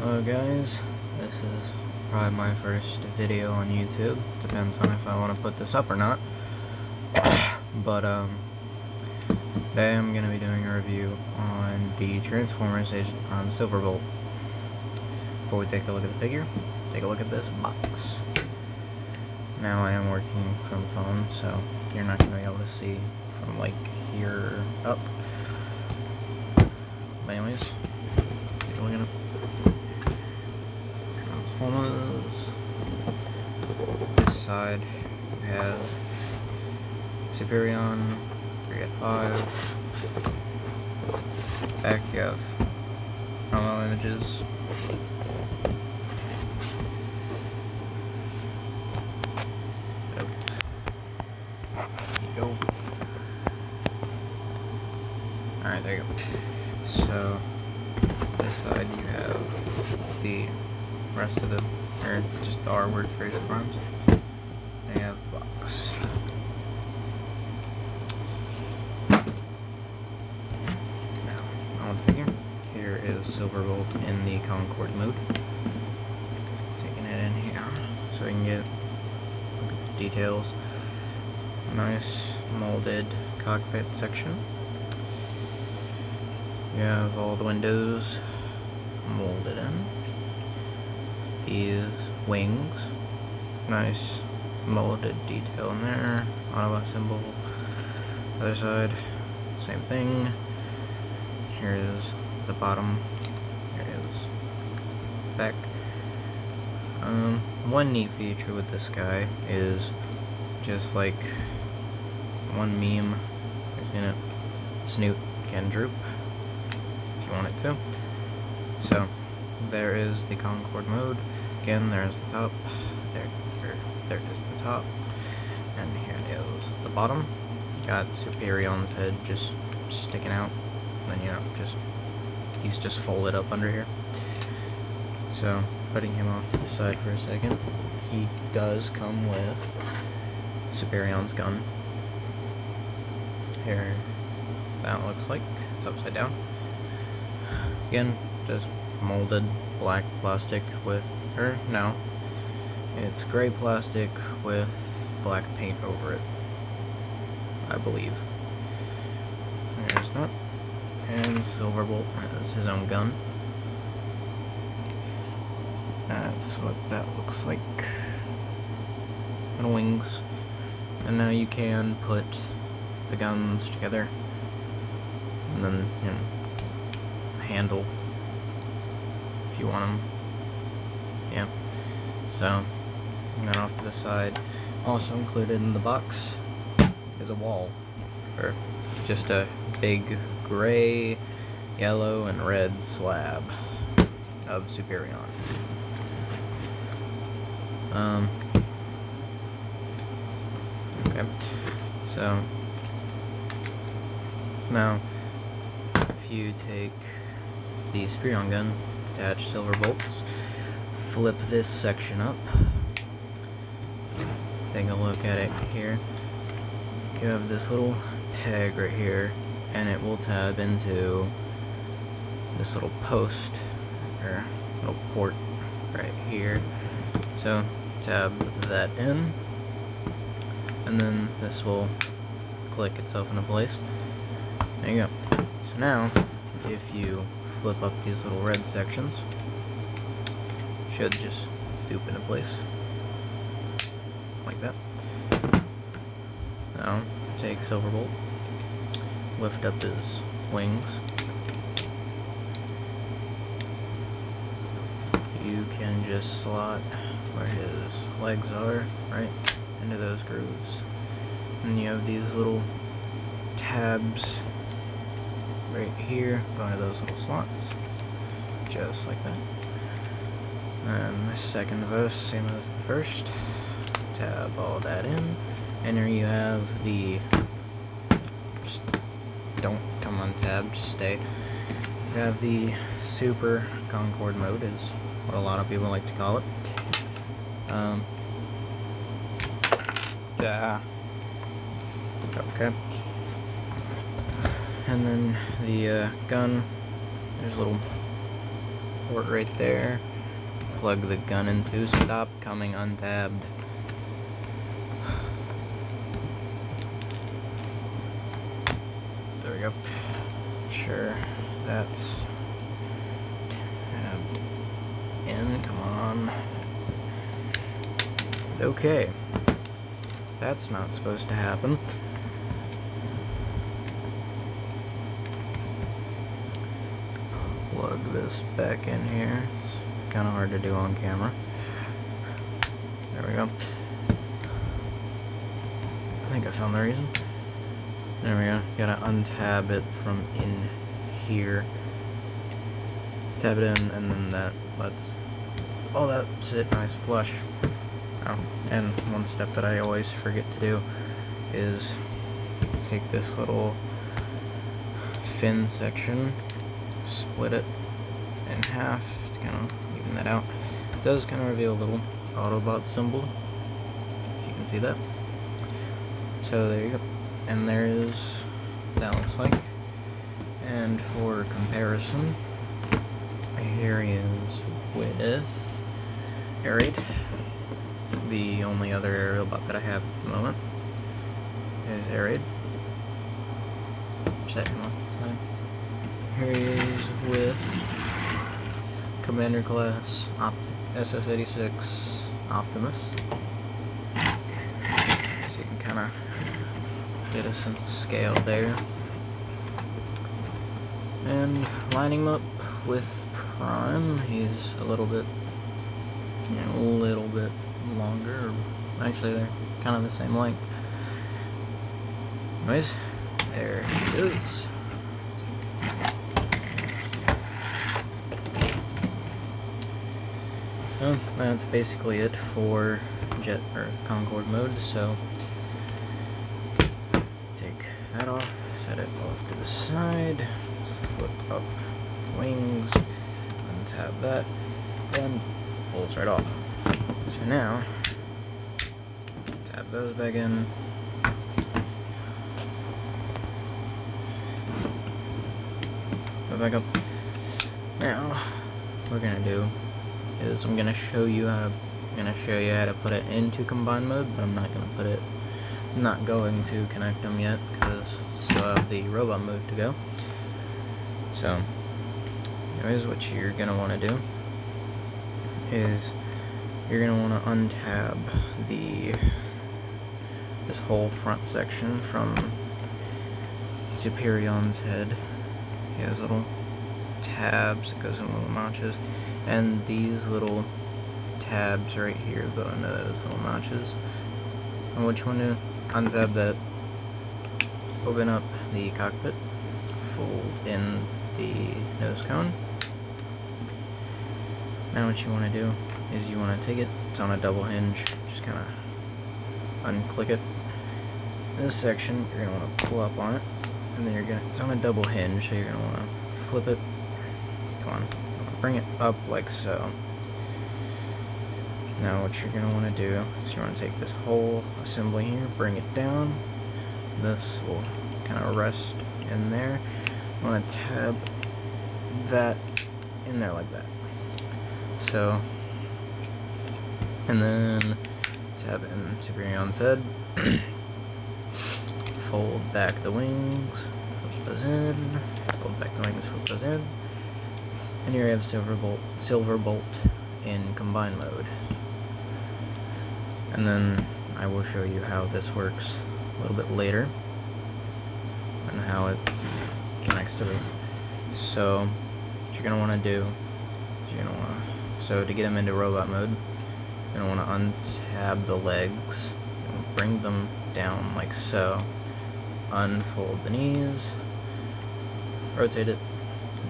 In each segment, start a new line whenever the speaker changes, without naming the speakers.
Hello guys, this is probably my first video on YouTube. Depends on if I want to put this up or not. But today I'm going to be doing a review on the Transformers Age of the Prime Silverbolt. Before we take a look at the figure, take a look at this box. Now I am working from the phone, so you're not going to be able to see from like here up. But anyways, take a look at it. Transformers. This side we have Superion 3 at 5. Back you have promo images. There you go. Alright, there you go. So this side you have the rest of the, or just the R word for Age of the Primes. They have the box. Now, on the figure, here is Silverbolt in the Concorde mode. Taking it in here so we can look at the details. Nice molded cockpit section. You have all the windows molded in. These wings, nice molded detail in there. Autobot symbol. Other side, same thing. Here's the bottom. Here is back. One neat feature with this guy is just like one meme. You know, Snoot can droop if you want it to. So there is the Concorde mode. Again, there's the top. There is the top. And here is the bottom. Got Superion's head just sticking out. Then, you know, he's just folded up under here. So, putting him off to the side for a second, he does come with Superion's gun. Here, that looks like it's upside down. Again, just molded black plastic with, or no, it's gray plastic with black paint over it, I believe. There's that. And Silverbolt has his own gun. That's what that looks like. And wings. And now you can put the guns together. And then, you know, handle if you want them. Yeah. So, and then off to the side, also included in the box is a wall, or just a big gray, yellow, and red slab of Superion. Okay. So now, if you take the Superion gun, attach Silverbolts, flip this section up, take a look at it here. You have this little peg right here, and it will tab into this little post, or little port right here. So tab that in, and then this will click itself into place. There you go. So now, if you flip up these little red sections, should just swoop into place like that. Now take Silverbolt, lift up his wings. You can just slot where his legs are, right into those grooves, and you have these little tabs right here going to those little slots, just like that. And the second verse, same as the first. Tab all that in, and here you have the, just don't come untabbed, just stay. You have the Super Concorde mode, is what a lot of people like to call it. Okay. And then the gun, there's a little port right there. Plug the gun into. Stop coming untabbed. There we go. Sure, that's tabbed in. Come on. Okay. That's not supposed to happen. Plug this back in here. It's kind of hard to do on camera. There we go. I think I found the reason. There we go. Gotta untab it from in here. Tab it in, and then that lets all that sit nice flush. Oh, and one step that I always forget to do is take this little fin section, split it in half to kind of even that out. It does kind of reveal a little Autobot symbol, if you can see that. So there you go. And there is, that looks like. And for comparison, here is with Aerate. The only other aerial bot that I have at the moment is Aerate. Set him off to the side. Here he is with Commander Class SS-86 Optimus. So you can kind of get a sense of scale there. And lining him up with Prime, he's a little bit, longer. Actually, they're kind of the same length. Anyways, there he is. So that's basically it for Jet or Concorde mode. So take that off, set it off to the side, flip up wings, untab that, and pulls right off. So now, tab those back in. Put back up. Now, what we're gonna do is I'm gonna show you how to put it into combined mode, but I'm not going to connect them yet because I still have the robot mode to go. So, anyways, what you're gonna want to do is you're gonna want to untab this whole front section from Superion's head. He has little tabs that goes in little notches, and these little tabs right here go into those little notches. And what you want to do, unzip that, open up the cockpit, fold in the nose cone. Now what you want to do is you want to take it, it's on a double hinge, just kind of unclick it. This section, you're going to want to pull up on it, and then it's on a double hinge, so you're going to want to flip it, come on, bring it up like so. Now what you're going to want to do is you want to take this whole assembly here, bring it down, this will kind of rest in there. You want to tab that in there like that. So, and then tab in Superion's head, fold back the wings, flip those in, fold back the wings, flip those in, and here you have Silverbolt in combined mode. And then I will show you how this works a little bit later and how it connects to this. So what you're going to want to do is so to get them into robot mode, you're going to want to untab the legs and bring them down like so, unfold the knees, rotate it,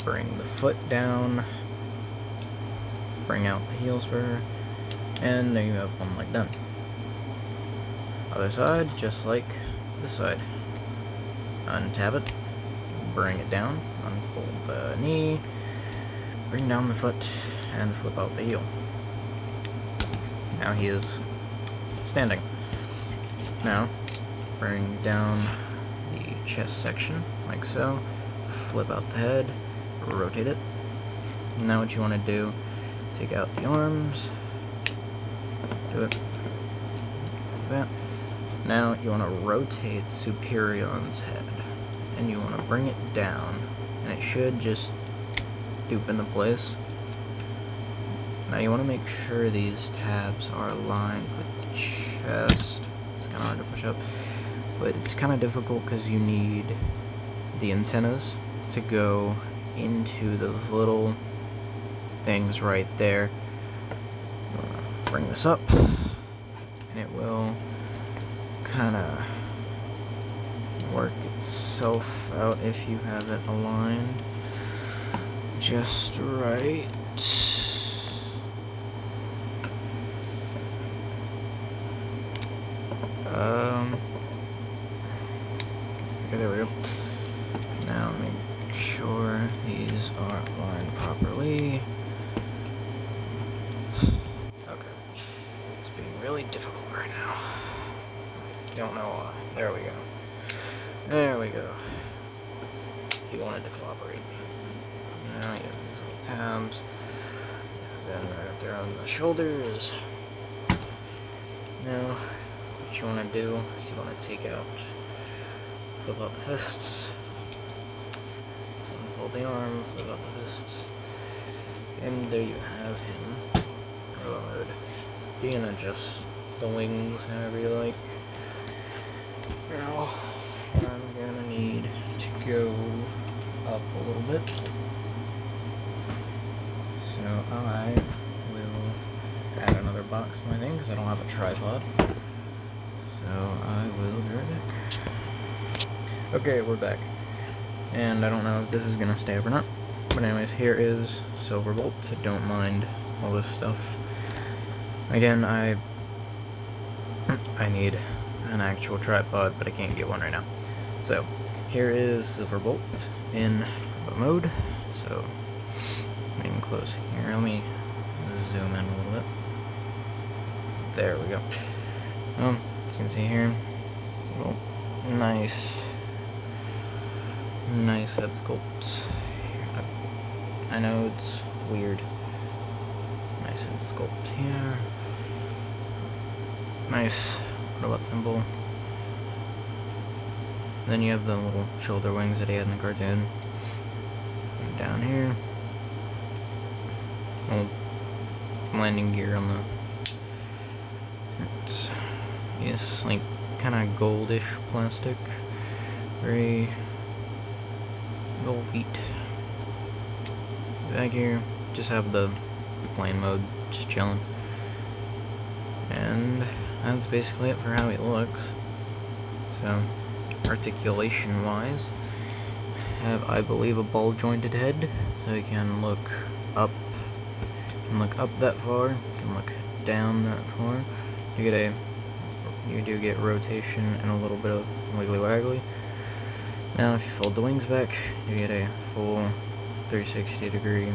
bring the foot down, bring out the heel spur, and there you have one leg done. Other side, just like this side. Untab it, bring it down, unfold the knee, bring down the foot, and flip out the heel. Now he is standing. Now, bring down the chest section, like so, flip out the head, rotate it, Now what you want to do, take out the arms, do it like that. Now you want to rotate Superion's head, and you want to bring it down, and it should just doop into place. Now you want to make sure these tabs are aligned with the chest. It's kind of hard to push up, but it's kind of difficult because you need the antennas to go into those little things right there. You want to bring this up, and it will kind of work itself out if you have it aligned just right. Okay, there we go. Now make sure these are aligned properly. Okay. It's being really difficult right now. I don't know why. There we go. There we go. He wanted to cooperate. Now you have these little tabs. Then right up there on the shoulders. Now, what you want to do is you want to take out, flip out the fists, hold the arm, flip out the fists, and there you have him. Reload. You can adjust the wings however you like. Now, I'm gonna need to go up a little bit. So I will add another box to my thing because I don't have a tripod. So I will be right back. Okay, we're back. And I don't know if this is gonna stay up or not. But anyways, here is Silverbolt, so don't mind all this stuff. Again, I need an actual tripod, but I can't get one right now. So here is Silverbolt in mode. So getting close here. Let me zoom in a little bit. There we go. As you can see here, little nice head sculpt. I know it's weird. Nice head sculpt here. Nice robot symbol. Then you have the little shoulder wings that he had in the cartoon. And down here, old landing gear on the. It's like kind of goldish plastic, very gold feet. Back here, just have the plane mode, just chilling. And that's basically it for how it looks. So, articulation wise, have, I believe, a ball jointed head, so you can look up that far, you can look down that far. You do get rotation and a little bit of wiggly waggly. Now if you fold the wings back, you get a full 360 degree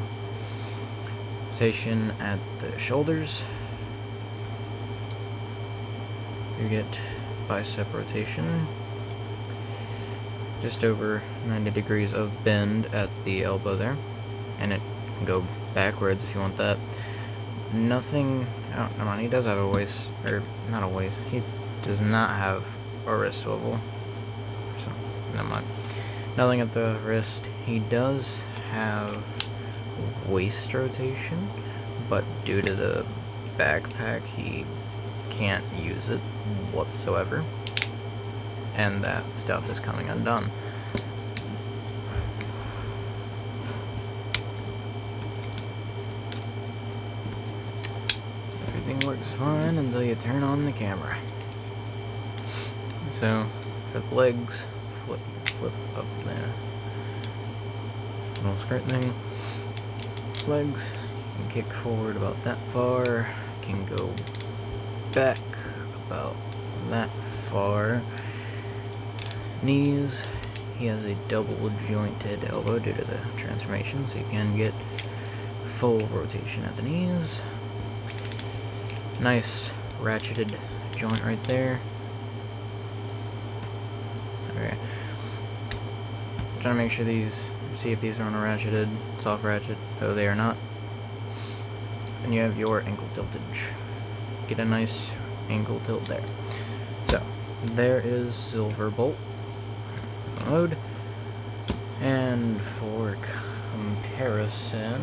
rotation at the shoulders. You get bicep rotation, just over 90 degrees of bend at the elbow there, and it can go backwards if you want that. Nothing, oh, never mind, he does have a waist, or not a waist, he does not have a wrist swivel, so, never mind. Nothing at the wrist. He does have waist rotation, but due to the backpack, he can't use it whatsoever, and that stuff is coming undone. Everything works fine until you turn on the camera. So, for the legs, flip up there. Little skirt thing. Legs, you can kick forward about that far. You can go back about that far. Knees, he has a double jointed elbow due to the transformation, so you can get full rotation at the knees. Nice ratcheted joint right there. Okay. I'm trying to make sure these see if these are unratcheted, soft ratchet. Oh, they are not. And you have your ankle tiltage. Get a nice ankle tilt there. So, there is Silverbolt. Load. And for comparison,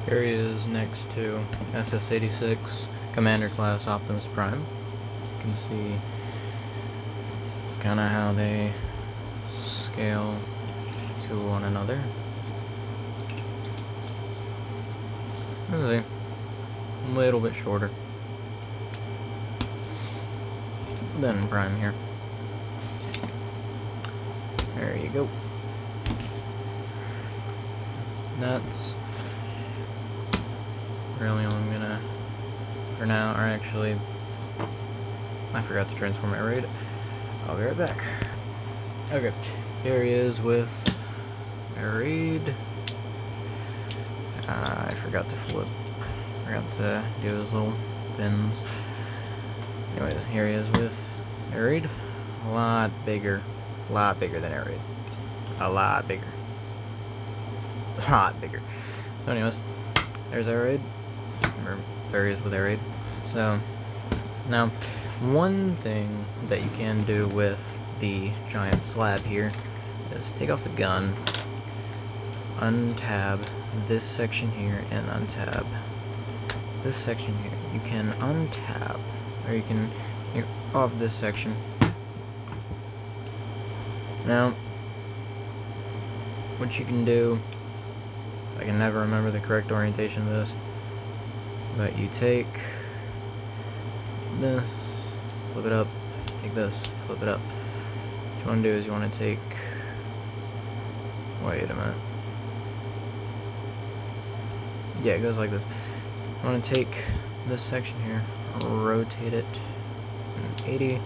here he is next to SS-86 Commander Class Optimus Prime. You can see kind of how they scale to one another. A little bit shorter than Prime here. There you go. That's really all I'm gonna for now. Or actually, I forgot to transform my raid. I'll be right back. Okay, here he is with my raid. I forgot to flip. Forgot to do his little fins. Anyways, here he is with Arid. A lot bigger than Arid. A lot bigger. So anyways, there's Arid. Or there he is with Arid. So now, one thing that you can do with the giant slab here is take off the gun, untab this section here, and untab this section here. You can untab, or you can off this section. Now, what you can do, I can never remember the correct orientation of this, but you take this, flip it up, take this, flip it up. What you want to do is you want to take, wait a minute, yeah, it goes like this. You want to take this section here, rotate it 180,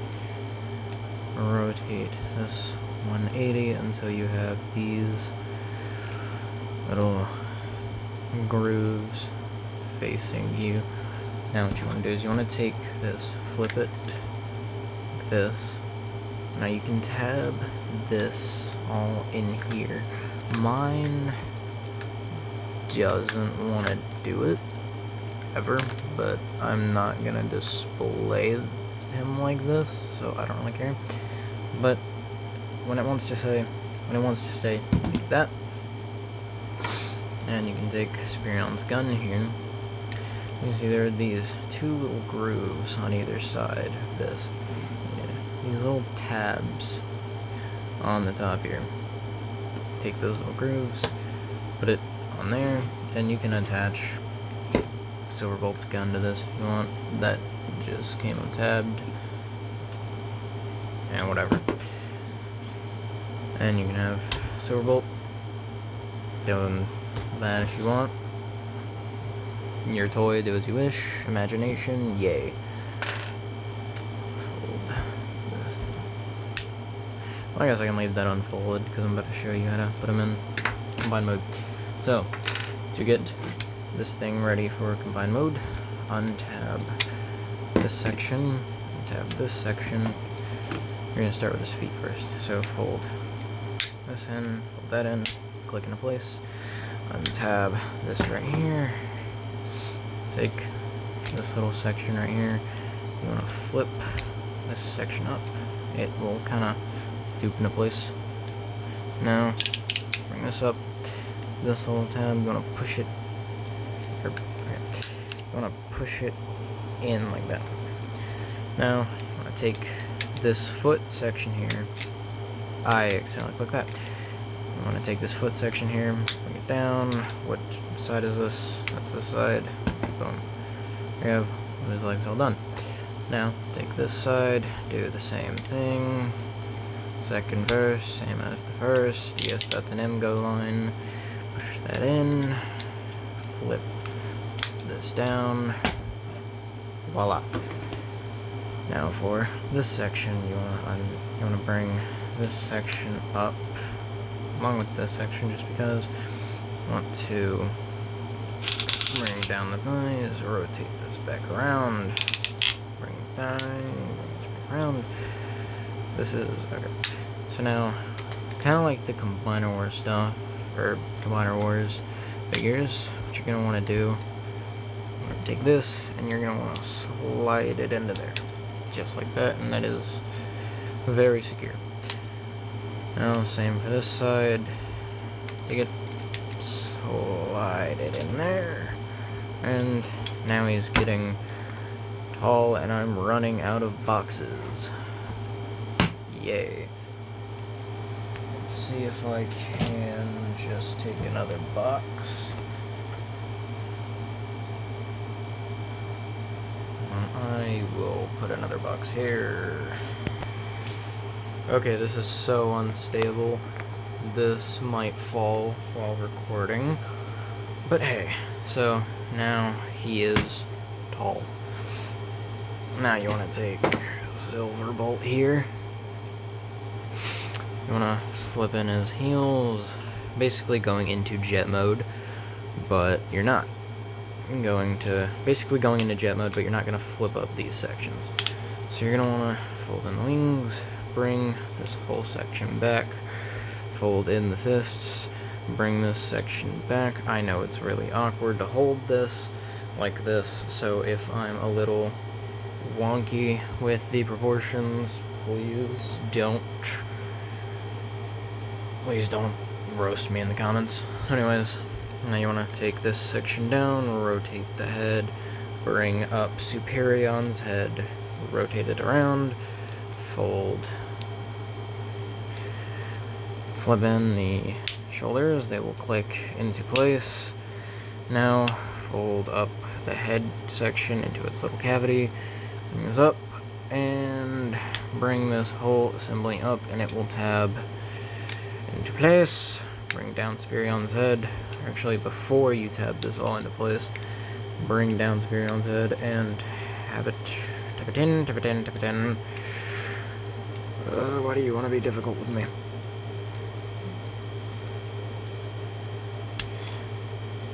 rotate this 180 until you have these little grooves facing you. Now what you want to do is you want to take this, flip it, this. Now you can tab this all in here. Mine doesn't want to do it ever, but I'm not gonna display him like this, so I don't really care. But when it wants to stay like that. And you can take Superion's gun here. You see there are these two little grooves on either side of this. Yeah, these little tabs on the top here. Take those little grooves, put it on there, and you can attach Silverbolt's gun to this if you want. That just came untabbed. And whatever. And you can have Silverbolt doing that if you want. Your toy, do as you wish. Imagination, yay. Fold this. Well, I guess I can leave that unfolded because I'm about to show you how to put them in combined mode. So, to get this thing ready for combined mode, untab this section, tab this section. You're going to start with his feet first. So fold this in, fold that in, click into place, untab this right here, take this little section right here, you want to flip this section up, it will kind of swoop into place. Now, bring this up, this little tab, you want to push it, you want to push it in like that. Now, I want to take this foot section here. I accidentally clicked that. I want to take this foot section here, bring it down. What side is this? That's this side. Boom. We have his legs all done. Now, take this side, do the same thing. Second verse, same as the first. Yes, that's an M-go line. Push that in. Flip this down. Voila. Now for this section, you want to bring this section up along with this section, just because you want to bring down the thighs, rotate this back around, bring it down, bring this back around. This is okay. So now kind of like the Combiner Wars stuff, or Combiner Wars figures. What you're gonna want to do, you're gonna take this and you're gonna want to slide it into there, just like that, and that is very secure. Now, same for this side. Take it, slide it in there, and now he's getting tall, and I'm running out of boxes. Yay. Let's see if I can just take another box. I will put another box here. Okay, this is so unstable. This might fall while recording. But hey, so now he is tall. Now you want to take Silverbolt here. You want to flip in his heels, basically going into jet mode, but you're not. Basically going into jet mode, but you're not going to flip up these sections. So you're going to want to fold in the wings, bring this whole section back, fold in the fists, bring this section back. I know it's really awkward to hold this like this, so if I'm a little wonky with the proportions, please don't roast me in the comments. Anyways, now you want to take this section down, rotate the head, bring up Superion's head, rotate it around, fold, flip in the shoulders, they will click into place. Now fold up the head section into its little cavity, bring this up, and bring this whole assembly up, and it will tab into place. Bring down Superion's head. Actually, before you tab this all into place, bring down Superion's head and tap it in, tap it in, tap it in. Why do you want to be difficult with me?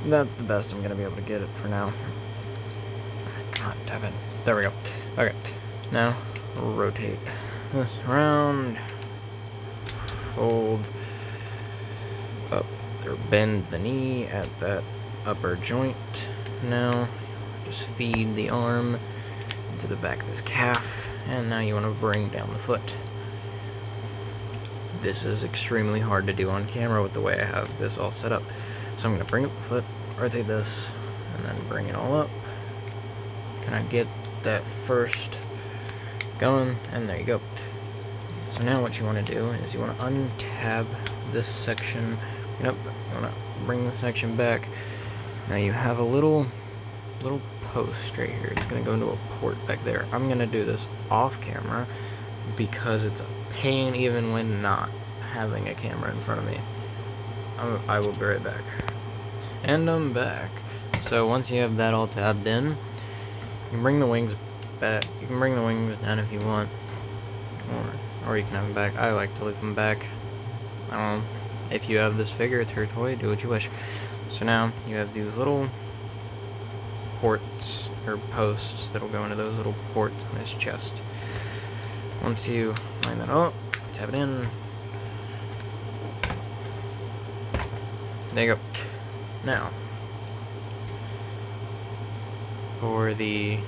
That's the best I'm going to be able to get it for now. God damn it. There we go. Okay. Now, rotate this around. Fold up, or bend the knee at that upper joint. Now, just feed the arm into the back of his calf, and now you want to bring down the foot. This is extremely hard to do on camera with the way I have this all set up. So I'm going to bring up the foot, rotate this, and then bring it all up. Can I get that first going? And there you go. So now what you want to do is you want to untab this section. Nope, you want to bring the section back. Now you have a little post right here. It's going to go into a port back there. I'm going to do this off camera because it's a pain even when not having a camera in front of me. I will be right back. And I'm back. So once you have that all tabbed in, you can bring the wings back. You can bring the wings down if you want, or you can have them back. I like to leave them back. I don't know. If you have this figure, it's your toy, do what you wish. So now you have these little ports or posts that'll go into those little ports on his chest. Once you line that up, tap it in. There you go. Now, for the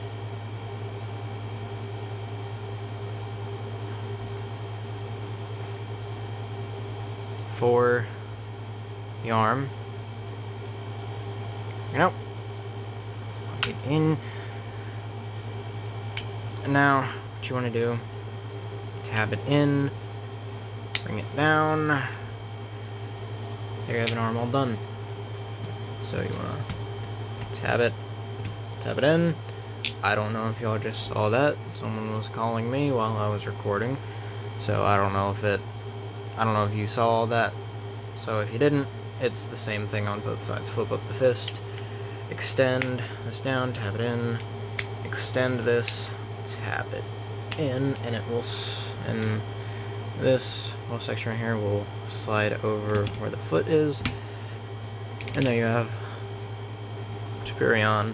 arm, nope, plug it in. And now, what you want to do, tab it in, bring it down. There you have an arm all done. So you want to tab it in. I don't know if y'all just saw that. Someone was calling me while I was recording. So I don't know if you saw all that. So if you didn't, it's the same thing on both sides. Flip up the fist, extend this down, tab it in, extend this, tap it in, and it will, and this little section right here will slide over where the foot is, and there you have Superion.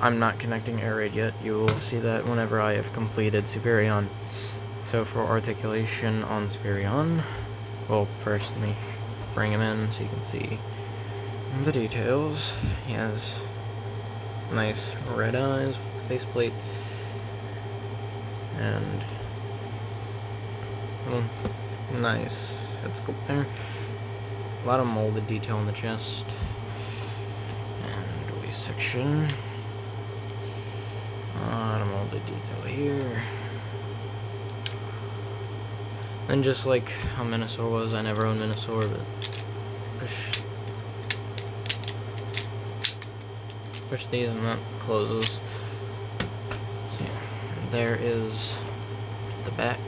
I'm not connecting air raid yet. You will see that whenever I have completed Superion. So for articulation on Superion, well, first let me bring him in so you can see the details. He has nice red eyes, faceplate, and nice head sculpt there. A lot of molded detail in the chest, and waist section. A lot of molded detail here. And just like how Minosaur was, I never owned Minosaur, but push these and that closes. So yeah, there is the back.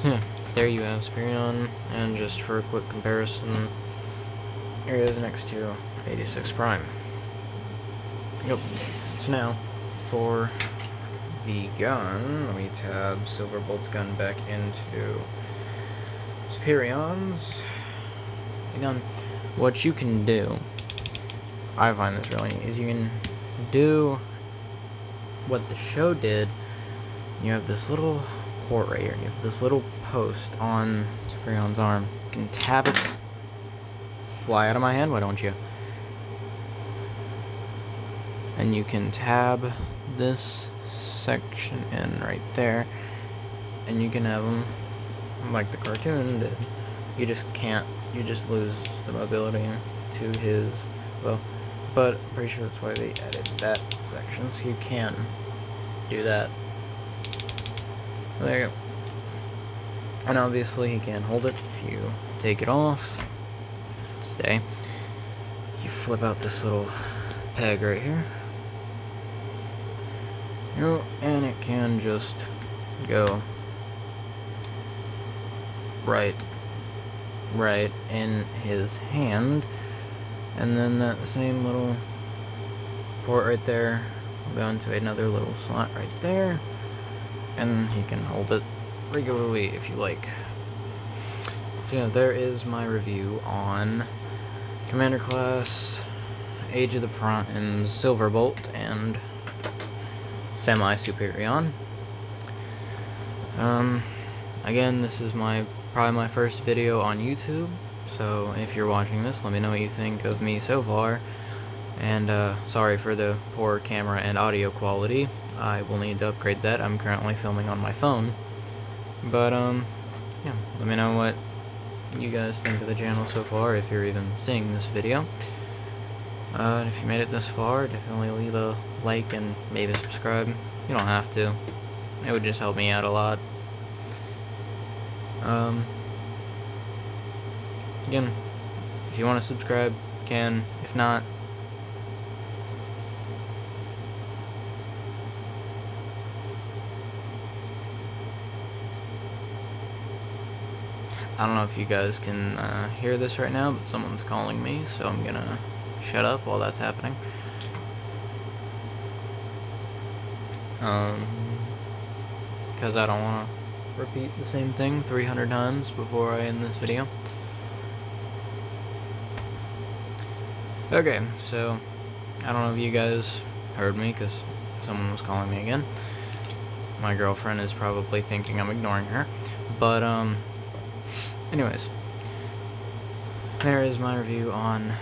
Yeah, there you have Superion, and just for a quick comparison, here it is next to 86 Prime. Yep. So now, for the gun, we tab Silverbolt's gun back into Superion's gun. What you can do, I find this really neat, is you can do what the show did. You have this little port right here, you have this little post on Superion's arm. You can tab it, fly out of my hand, why don't you? And you can tab this section in right there, and you can have them like the cartoon did. You just can't, you just lose the mobility to his, well, but I'm pretty sure that's why they added that section, so you can do that. There you go. And obviously he can't hold it if you take it off. Stay. You flip out this little peg right here. And it can just go right in his hand, and then that same little port right there will go into another little slot right there, and he can hold it regularly if you like. So yeah, there is my review on Commander Class, Age of the Primes, Silverbolt, and Semi-Superion. Again, this is probably my first video on YouTube, so if you're watching this, let me know what you think of me so far. And sorry for the poor camera and audio quality. I will need to upgrade that. I'm currently filming on my phone. But yeah, let me know what you guys think of the channel so far, if you're even seeing this video. And if you made it this far, definitely leave a like and maybe subscribe. You don't have to. It would just help me out a lot. Again, if you want to subscribe, you can. If not, I don't know if you guys can hear this right now, but someone's calling me, so I'm gonna shut up while that's happening. Because I don't want to repeat the same thing 300 times before I end this video. Okay, so I don't know if you guys heard me because someone was calling me again. My girlfriend is probably thinking I'm ignoring her, but anyways, there is my review on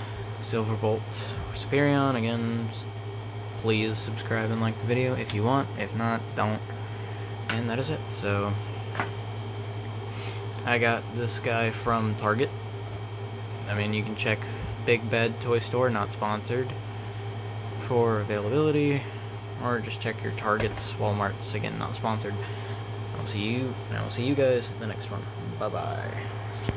Silverbolt or Superion. Again, please subscribe and like the video if you want. If not, don't. And that is it. So I got this guy from Target. I mean, you can check Big Bed Toy Store, not sponsored, for availability, or just check your Targets, Walmarts, again, not sponsored. I will see you guys in the next one. Bye bye.